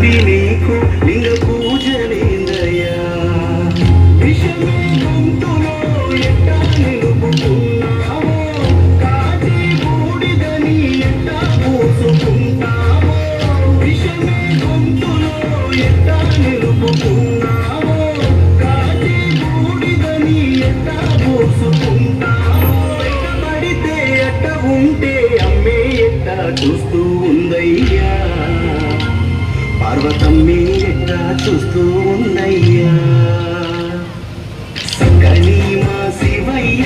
ఇది నీకు లింగ పూజలేందయ్యా విషమే గొంతులో ఎట్టా నిలుపుకున్నావో కాచి బూడిదని ఎట్టా పోసుకుంటావో విషమే గొంతులో ఎట్టా నిలుపుకున్నావో కాచి బూడిదని ఎట్టా పోసుకుంటావో పడితే ఎట్ట ఉంటే అమ్మే ఎట్టా చూస్తూ ఉందయ్యా పార్వతమ్మే ఎట్టా చూస్తూ ఉందయ్యా సకలి మా శివయ్య